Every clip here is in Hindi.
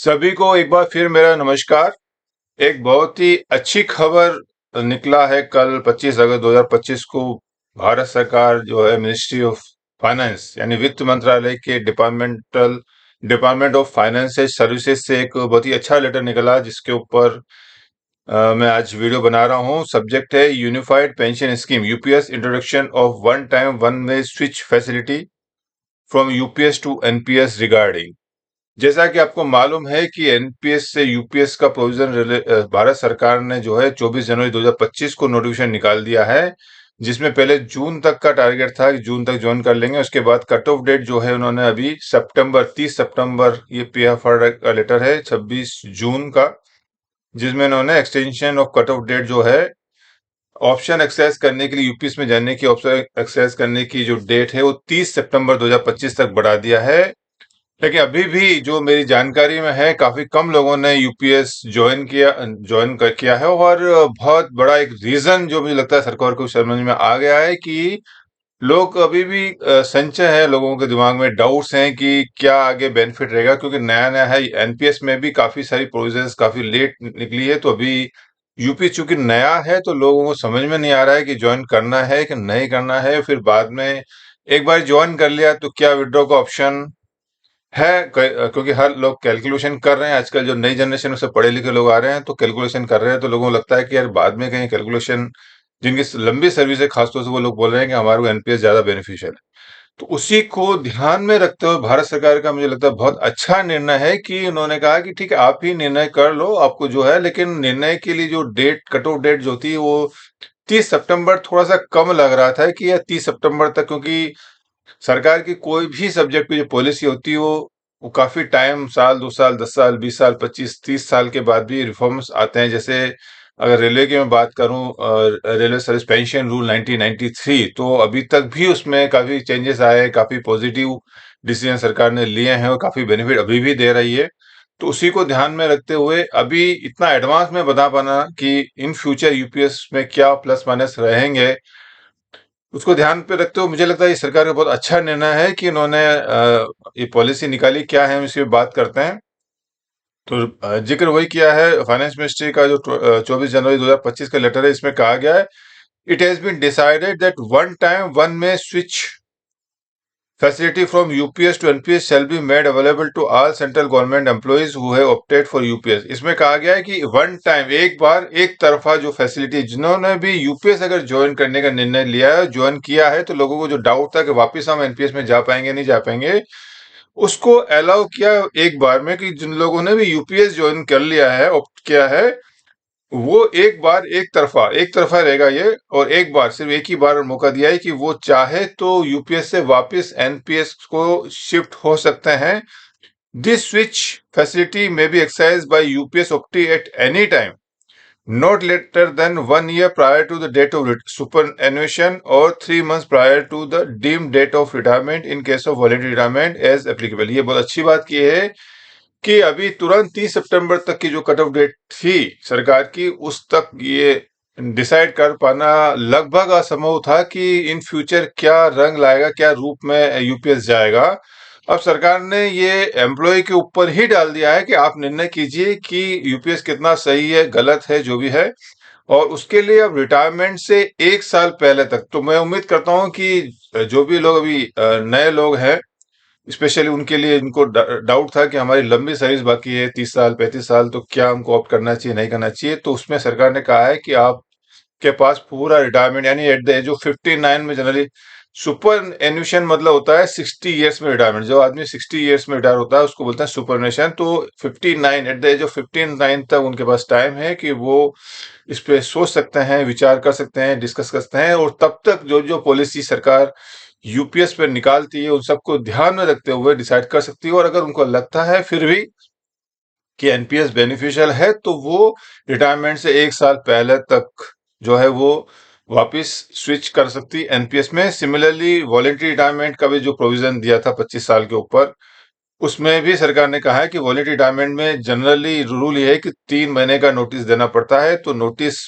सभी को एक बार फिर मेरा नमस्कार। एक बहुत ही अच्छी खबर निकला है कल 25 अगस्त 2025 को। भारत सरकार जो है मिनिस्ट्री ऑफ फाइनेंस यानी वित्त मंत्रालय के डिपार्टमेंट ऑफ फाइनेंस सर्विसेज से एक बहुत ही अच्छा लेटर निकला, जिसके ऊपर मैं आज वीडियो बना रहा हूँ। सब्जेक्ट है unified pension scheme UPS, introduction of one time one way switch facility from UPS to NPS regarding. जैसा कि आपको मालूम है कि एनपीएस से यूपीएस का प्रोविजन भारत सरकार ने जो है 24 जनवरी 2025 को नोटिफिकेशन निकाल दिया है, जिसमें पहले जून तक का टारगेट था कि जून तक ज्वाइन कर लेंगे। उसके बाद कट ऑफ डेट जो है उन्होंने अभी 30 सितंबर, ये पीएफआर का लेटर है 26 जून का, जिसमें उन्होंने extension of cut off date जो है ऑप्शन एक्सरसाइज करने के लिए, यूपीएस में जाने की ऑप्शन एक्सरसाइज करने की जो डेट है वो 30 सितंबर 2025 तक बढ़ा दिया है। लेकिन अभी भी जो मेरी जानकारी में है, काफी कम लोगों ने यूपीएस ज्वाइन किया है। और बहुत बड़ा एक रीजन जो मुझे लगता है सरकार को समझ में आ गया है कि लोग अभी भी संशय है, लोगों के दिमाग में डाउट्स हैं कि क्या आगे बेनिफिट रहेगा, क्योंकि नया नया है। एनपीएस में भी काफी सारी प्रोविजंस काफी लेट निकली है, तो अभी यूपी चूंकि नया है तो लोगों को समझ में नहीं आ रहा है कि ज्वाइन करना है कि नहीं करना है। फिर बाद में एक बार ज्वाइन कर लिया तो क्या विड्रॉ का ऑप्शन है, क्योंकि हर लोग कैलकुलेशन कर रहे हैं। आजकल जो नई जनरेशन से पढ़े लिखे लोग आ रहे हैं तो कैलकुलेशन कर रहे हैं, तो लोगों को लगता है कि यार बाद में कहीं कैलकुलेशन, जिनकी लंबी सर्विस है खासतौर से, वो लोग बोल रहे हैं कि हमारे को एनपीएस ज्यादा बेनिफिशियल है। तो उसी को ध्यान में रखते हुए भारत सरकार का मुझे लगता है बहुत अच्छा निर्णय है कि उन्होंने कहा कि ठीक है, आप ही निर्णय कर लो आपको जो है, लेकिन निर्णय के लिए जो डेट, कट ऑफ डेट जो थी वो 30 सितंबर थोड़ा सा कम लग रहा था कि यह 30 सितंबर तक, क्योंकि सरकार की कोई भी सब्जेक्ट की जो पॉलिसी होती है वो काफी टाइम, साल, 2 साल, 10 साल, 20 साल, 25, 30 साल के बाद भी रिफॉर्म्स आते हैं। जैसे अगर रेलवे की मैं बात करूं, रेलवे सर्विस पेंशन रूल 1993, तो अभी तक भी उसमें काफी चेंजेस आए, काफी पॉजिटिव डिसीजन सरकार ने लिए हैं और काफी बेनिफिट अभी भी दे रही है। तो उसी को ध्यान में रखते हुए अभी इतना एडवांस में बता पाना कि इन फ्यूचर यूपीएस में क्या प्लस माइनस रहेंगे, उसको ध्यान पे रखते हुए मुझे लगता है ये सरकार का बहुत अच्छा निर्णय है कि इन्होंने ये पॉलिसी निकाली। क्या है, हम इसी पे बात करते हैं। तो जिक्र वही किया है फाइनेंस मिनिस्ट्री का, जो 24 जनवरी 2025 का लेटर है। इसमें कहा गया है, it has been decided that one time one में switch facility from UPS to NPS shall be made available to all central government employees who have opted for UPS। इसमें कहा गया है कि वन टाइम, एक बार एक तरफा जो फैसिलिटी, जिन्होंने भी यूपीएस अगर ज्वाइन करने का निर्णय लिया है, ज्वाइन किया है, तो लोगों को जो डाउट था कि वापस हम एनपीएस में जा पाएंगे नहीं जा पाएंगे, उसको अलाउ किया एक बार में कि जिन लोगों ने भी यूपीएस ज्वाइन कर लिया है, ऑप्ट किया है, वो एक बार एक तरफा रहेगा ये। और एक बार, सिर्फ एक ही बार मौका दिया है कि वो चाहे तो यूपीएस से वापस एनपीएस को शिफ्ट हो सकते हैं। This switch facility may be exercise by UPS optee at any time not later than 1 year prior to the date of superannuation or 3 months prior to the deemed date of retirement in case of voluntary retirement as applicable। ये बहुत अच्छी बात की है कि अभी तुरंत 30 सितंबर तक की जो कट ऑफ डेट थी सरकार की, उस तक ये डिसाइड कर पाना लगभग असंभव था कि इन फ्यूचर क्या रंग लाएगा, क्या रूप में यूपीएस जाएगा। अब सरकार ने ये एम्प्लॉय के ऊपर ही डाल दिया है कि आप निर्णय कीजिए कि यूपीएस कितना सही है, गलत है, जो भी है। और उसके लिए अब रिटायरमेंट से 1 साल पहले तक, तो मैं उम्मीद करता हूं कि जो भी लोग अभी नए लोग हैं, स्पेशली उनके लिए, इनको डाउट था कि हमारी लंबी सर्विस बाकी है 30 साल, 35 साल, तो क्या हमको ऑप्ट करना चाहिए नहीं करना चाहिए, तो उसमें सरकार ने कहा है कि आपके पास पूरा रिटायरमेंट, यानी एट द एज ऑफ 59 में, जनरली सुपर एन्यूशन मतलब होता है 60 ईयर्स में रिटायरमेंट। जो आदमी 60 ईयर्स में रिटायर होता है उसको बोलते हैं सुपर एन्यूशन। तो 59, एट द एज ऑफ 59 तक उनके पास टाइम है कि वो इस पे सोच सकते हैं, विचार कर सकते हैं, डिस्कस कर सकते हैं। और तब तक जो जो पॉलिसी सरकार यूपीएस पे निकालती है उन सबको ध्यान में रखते हुए डिसाइड कर सकती है। और अगर उनको लगता है फिर भी कि एनपीएस बेनिफिशियल है, तो वो रिटायरमेंट से 1 साल पहले तक जो है वो वापस स्विच कर सकती एनपीएस में। सिमिलरली वॉलेंटरी रिटायरमेंट का भी जो प्रोविजन दिया था 25 साल के ऊपर, उसमें भी सरकार ने कहा है कि वॉलेंटरी रिटायरमेंट में जनरली रूल ये है कि 3 महीने का नोटिस देना पड़ता है। तो नोटिस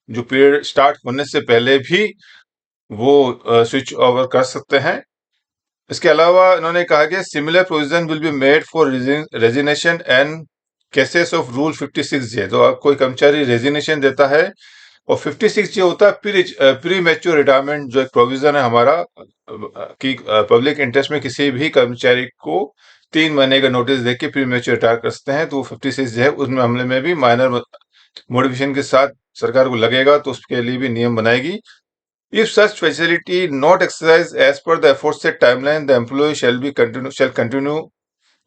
जो पीरियड स्टार्ट होने से पहले भी वो स्विच ओवर कर सकते हैं। इसके अलावा इन्होंने कहा कि similar provision will be made for resignation and cases of rule 56J। तो कोई कर्मचारी रेजिग्नेशन देता है और 56J होता है प्री मैच्योर रिटायरमेंट, जो एक प्रोविजन है हमारा कि पब्लिक इंटरेस्ट में किसी भी कर्मचारी को 3 महीने का नोटिस देके प्री मैच्योर रिटायर कर सकते हैं। तो 56J है, उसमें मामले में भी माइनर मॉडिफिकेशन के साथ सरकार को लगेगा तो उसके लिए भी नियम बनाएगी। If such facility not exercised as per the aforesaid timeline, the employee shall continue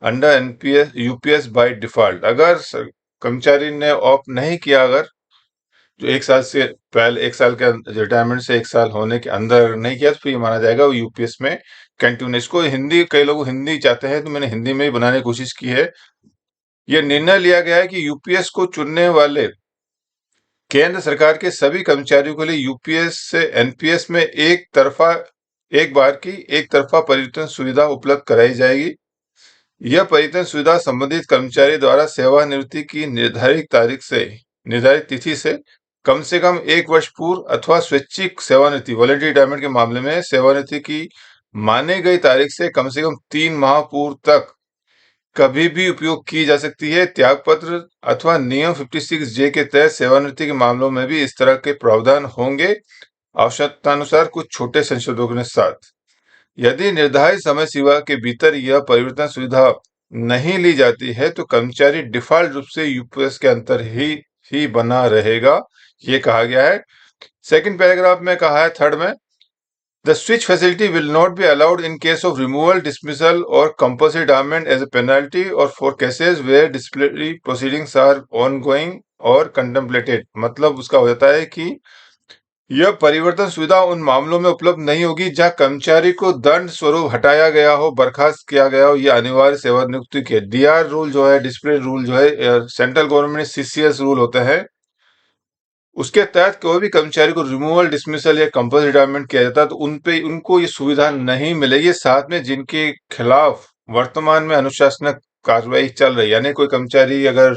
under NPS UPS by default। अगर कर्मचारी ने ऑप्ट नहीं किया, अगर जो 1 साल से पहले, 1 साल के रिटायरमेंट से 1 साल होने के अंदर नहीं किया, तो फिर ये माना जाएगा वो यूपीएस में कंटिन्यू। इसको हिंदी, कई लोग हिंदी चाहते हैं तो मैंने हिंदी में ही बनाने की कोशिश की है। यह निर्णय लिया गया है कि यूपीएस को चुनने वाले केंद्र सरकार के सभी कर्मचारियों के लिए यूपीएस से एनपीएस में एक बार की एक तरफा परिवर्तन सुविधा उपलब्ध कराई जाएगी। यह परिवर्तन सुविधा संबंधित कर्मचारी द्वारा सेवानिवृत्ति की निर्धारित तिथि से कम 1 वर्ष पूर्व अथवा स्वैच्छिक सेवानिवृत्ति वॉलंटरी रिटायरमेंट के मामले में सेवानिवृत्ति की माने गई तारीख से कम 3 माह पूर्व तक कभी भी उपयोग की जा सकती है। त्यागपत्र अथवा नियम 56J के तहत सेवानिवृत्ति के मामलों में भी इस तरह के प्रावधान होंगे, आवश्यकतानुसार कुछ छोटे संशोधनों के साथ। यदि निर्धारित समय सीमा के भीतर यह परिवर्तन सुविधा नहीं ली जाती है तो कर्मचारी डिफॉल्ट रूप से यूपीएस के अंतर ही बना रहेगा, ये कहा गया है। सेकंड पैराग्राफ में कहा है, थर्ड में, The switch facility will not be allowed in case of removal, dismissal, or compulsory retirement as a penalty or for cases where disciplinary proceedings are ongoing or contemplated। मतलब उसका हो जाता है कि यह परिवर्तन सुविधा उन मामलों में उपलब्ध नहीं होगी जहां कर्मचारी को दंड स्वरूप हटाया गया हो, बर्खास्त किया गया हो या अनिवार्य सेवानिवृत्ति के डीआर रूल जो है, डिसिप्लिन रूल जो है, सेंट्रल गवर्नमेंट सीसीएस रूल होता है, उसके तहत कोई भी कर्मचारी को रिमूवल, डिसमिसल या कंपल्सरी रिटायरमेंट किया जाता है तो उनको ये सुविधा नहीं मिलेगी। साथ में जिनके खिलाफ वर्तमान में अनुशासनिक कार्रवाई चल रही है, यानी कोई कर्मचारी अगर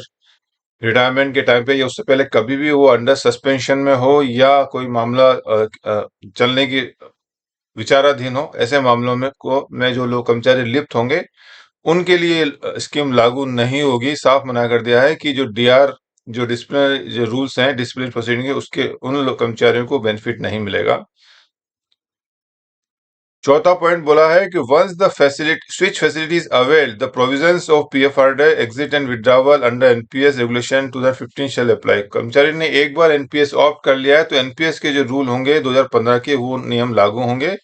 रिटायरमेंट के टाइम पे या उससे पहले कभी भी वो अंडर सस्पेंशन में हो या कोई मामला चलने की विचाराधीन हो, ऐसे मामलों में जो लोग कर्मचारी लिप्त होंगे उनके लिए स्कीम लागू नहीं होगी। साफ मना कर दिया है कि जो डीआर, जो डिसिप्लिनरी जो रूल्स हैं, डिसिप्लिन प्रोसीडिंग के, उसके उन कर्मचारियों को बेनिफिट नहीं मिलेगा। चौथा पॉइंट बोला है कि once the switch facilities availed the provisions of PFRDA exit and withdrawal under NPS regulation 2015 shall apply. कर्मचारी ने एक बार एनपीएस ऑप्ट कर लिया है तो एनपीएस के जो रूल होंगे 2015 के, वो नियम लागू होंगे।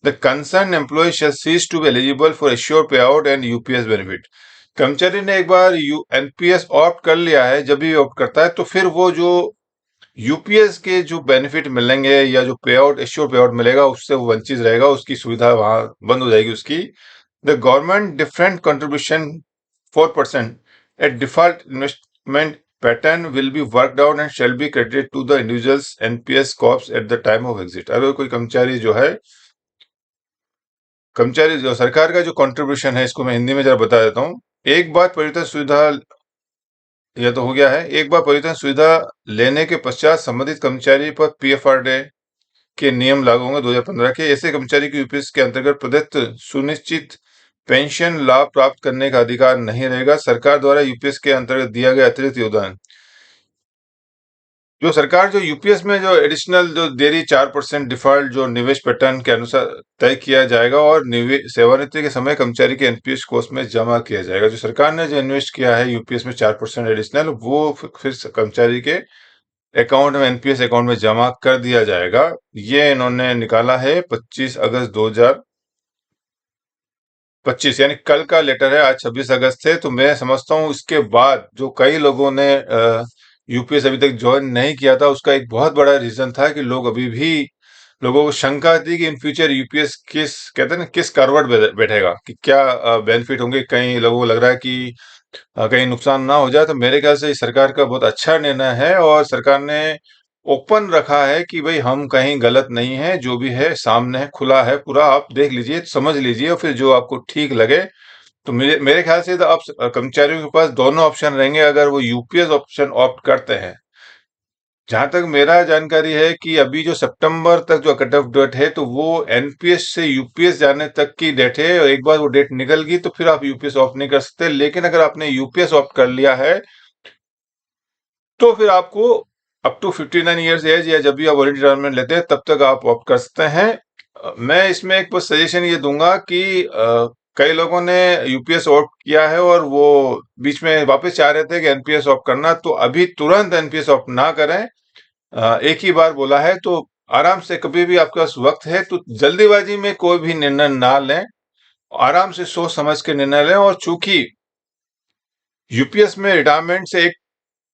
The concern employ shall cease to be eligible for assure pay out and UPS benefit. कर्मचारी ने एक बार एनपीएस ऑप्ट कर लिया है, जब भी ऑप्ट करता है तो फिर वो जो यूपीएस के जो बेनिफिट मिलेंगे या जो पे आउट, एश्योर पे आउट मिलेगा, उससे वो वंचित रहेगा, उसकी सुविधा वहां बंद हो जाएगी उसकी। The government different contribution 4% at default investment pattern will be worked out and shall be credited to the individuals NPS corpus at the time of exit. अगर कोई कर्मचारी जो सरकार का जो कंट्रीब्यूशन है, इसको मैं हिंदी में जरा बता देता हूँ। एक बार परिवर्तन सुविधा, यह तो हो गया है, एक बार परिवर्तन सुविधा लेने के पश्चात संबंधित कर्मचारी पर पीएफआरडे के नियम लागू होंगे 2015 के। ऐसे कर्मचारी को यूपीएस के अंतर्गत प्रदत्त सुनिश्चित पेंशन लाभ प्राप्त करने का अधिकार नहीं रहेगा। सरकार द्वारा यूपीएस के अंतर्गत दिया गया अतिरिक्त योगदान, जो सरकार जो यूपीएस में जो एडिशनल जो दे रही 4% डिफॉल्ट जो निवेश पैटर्न के अनुसार तय किया जाएगा और सेवानिवृत्ति के समय कर्मचारी के एनपीएस कोष में जमा किया जाएगा। जो सरकार ने जो इन्वेस्ट किया है यूपीएस में 4% एडिशनल, वो फिर कर्मचारी के अकाउंट में, एनपीएस अकाउंट में जमा कर दिया जाएगा। ये इन्होंने निकाला है 25 अगस्त 2025, यानी कल का लेटर है, आज 26 अगस्त है। तो मैं समझता हूँ इसके बाद जो कई लोगों ने यूपीएस अभी तक ज्वाइन नहीं किया था, उसका एक बहुत बड़ा रीजन था कि लोगों को शंका थी कि इन फ्यूचर यूपीएस कहते हैं ना, किस करवट बैठेगा, कि क्या बेनिफिट होंगे। कई लोगों को लग रहा है कि कहीं नुकसान ना हो जाए। तो मेरे ख्याल से सरकार का बहुत अच्छा निर्णय है और सरकार ने ओपन रखा है कि भाई हम कहीं गलत नहीं है, जो भी है सामने है, खुला है पूरा, आप देख लीजिए, समझ लीजिए और फिर जो आपको ठीक लगे। तो मेरे ख्याल से तो अब कर्मचारियों के पास दोनों ऑप्शन रहेंगे अगर वो यूपीएस ऑप्शन ऑप्ट करते हैं। जहां तक मेरा जानकारी है कि अभी जो सितंबर तक जो कट ऑफ डेट है, तो वो एनपीएस से यूपीएस जाने तक की डेट है, और एक बार वो डेट निकल गई तो फिर आप यूपीएस ऑप्ट नहीं कर सकते। लेकिन अगर आपने यूपीएस ऑप्ट कर लिया है, तो फिर आपको अप टू 59 ईयर्स एज, या जब भी आप वॉलंटरी रिटायरमेंट लेते हैं तब तक आप ऑप्ट कर सकते हैं। मैं इसमें एक बस सजेशन ये दूंगा कि कई लोगों ने यूपीएस ऑप्ट किया है और वो बीच में वापस चाह रहे थे कि एनपीएस ऑप्ट करना, तो अभी तुरंत एनपीएस ऑप्ट ना करें। एक ही बार बोला है, तो आराम से कभी भी आपके पास वक्त है तो जल्दीबाजी में कोई भी निर्णय ना लें, आराम से सोच समझ के निर्णय लें। और चूंकि यूपीएस में रिटायरमेंट से एक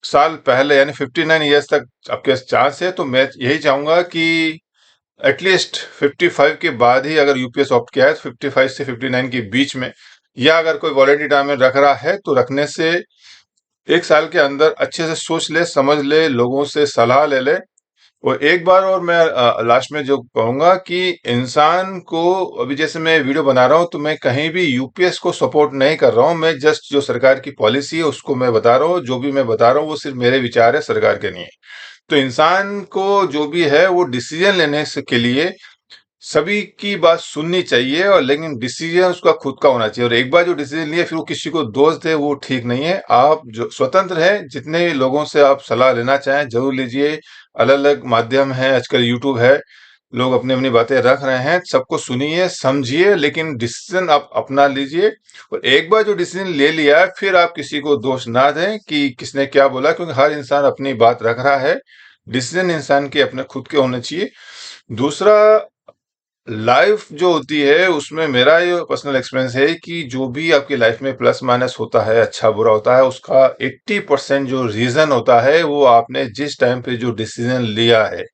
साल पहले यानी 59 ईयर्स तक आपके पास चांस है, तो मैं यही चाहूंगा कि एटलीस्ट 55 के बाद ही अगर यूपीएस ऑप्ट किया है तो 55 से 59 के बीच में, या अगर कोई वॉलंटरी रिटायरमेंट रख रहा है तो रखने से एक साल के अंदर अच्छे से सोच ले, समझ ले, लोगों से सलाह ले ले। और एक बार और मैं लास्ट में जो कहूंगा कि इंसान को, अभी जैसे मैं वीडियो बना रहा हूं तो मैं कहीं भी यूपीएस को सपोर्ट नहीं कर रहा हूं, मैं जस्ट जो सरकार की पॉलिसी है उसको मैं बता रहा हूं। जो भी मैं बता रहा हूं वो सिर्फ मेरे विचार है, सरकार के नहीं है। तो इंसान को जो भी है वो डिसीजन लेने से के लिए सभी की बात सुननी चाहिए, और लेकिन डिसीजन उसका खुद का होना चाहिए। और एक बार जो डिसीजन लिए फिर वो किसी को दोष दे, वो ठीक नहीं है। आप जो स्वतंत्र है, जितने लोगों से आप सलाह लेना चाहें जरूर लीजिए। अलग अलग माध्यम है, आजकल यूट्यूब है, लोग अपनी अपनी बातें रख रहे हैं, सबको सुनिए समझिए, लेकिन डिसीजन आप अपना लीजिए। और एक बार जो डिसीजन ले लिया है फिर आप किसी को दोष ना दें कि किसने क्या बोला, क्योंकि हर इंसान अपनी बात रख रहा है। डिसीजन इंसान के अपने खुद के होने चाहिए। दूसरा, लाइफ जो होती है उसमें मेरा ये पर्सनल एक्सपीरियंस है कि जो भी आपकी लाइफ में प्लस माइनस होता है, अच्छा बुरा होता है, उसका 80% जो रीजन होता है वो आपने जिस टाइम पे जो डिसीजन लिया है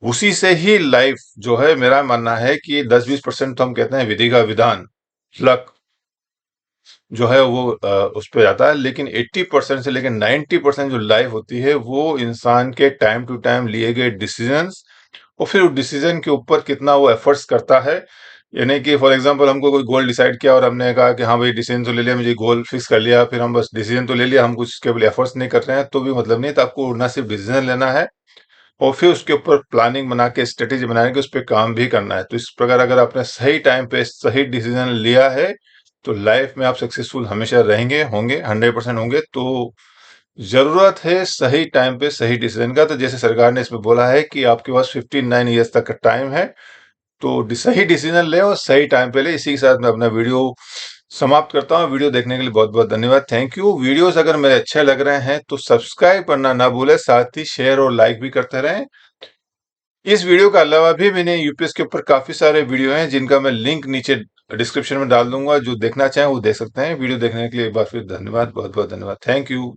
उसी से ही लाइफ जो है। मेरा मानना है कि 10-20% तो हम कहते हैं विधि का विधान, लक जो है वो उस पे जाता है, लेकिन 80% से लेकर 90% जो लाइफ होती है वो इंसान के टाइम टू टाइम लिए गए डिसीजंस, और फिर उस डिसीजन के ऊपर कितना वो एफर्ट्स करता है। यानी कि फॉर एग्जांपल हमको कोई गोल डिसाइड किया और हमने कहा कि हाँ भाई डिसीजन तो ले लिया, मुझे गोल फिक्स कर लिया, फिर हम बस डिसीजन तो ले लिया, हम कुछ केवल एफर्ट्स नहीं कर रहे हैं, तो भी मतलब नहीं। तो आपको ना सिर्फ डिसीजन लेना है और फिर उसके ऊपर प्लानिंग बना के, स्ट्रेटेजी बना के उस पर काम भी करना है। तो इस प्रकार अगर आपने सही टाइम पे सही डिसीजन लिया है तो लाइफ में आप सक्सेसफुल हमेशा रहेंगे, होंगे, 100% होंगे। तो जरूरत है सही टाइम पे सही डिसीजन का। तो जैसे सरकार ने इसमें बोला है कि आपके पास 59 ईयर्स तक का टाइम है, तो सही डिसीजन ले और सही टाइम पे ले। इसी के साथ मैं अपना वीडियो समाप्त करता हूँ। वीडियो देखने के लिए बहुत बहुत धन्यवाद, थैंक यू। वीडियोस अगर मेरे अच्छे लग रहे हैं तो सब्सक्राइब करना ना भूले, साथ ही शेयर और लाइक भी करते रहें। इस वीडियो के अलावा भी मैंने यूपीएस के ऊपर काफी सारे वीडियो हैं जिनका मैं लिंक नीचे डिस्क्रिप्शन में डाल दूंगा, जो देखना चाहें वो देख सकते हैं। वीडियो देखने के लिए एक बार फिर धन्यवाद, बहुत बहुत धन्यवाद, थैंक यू।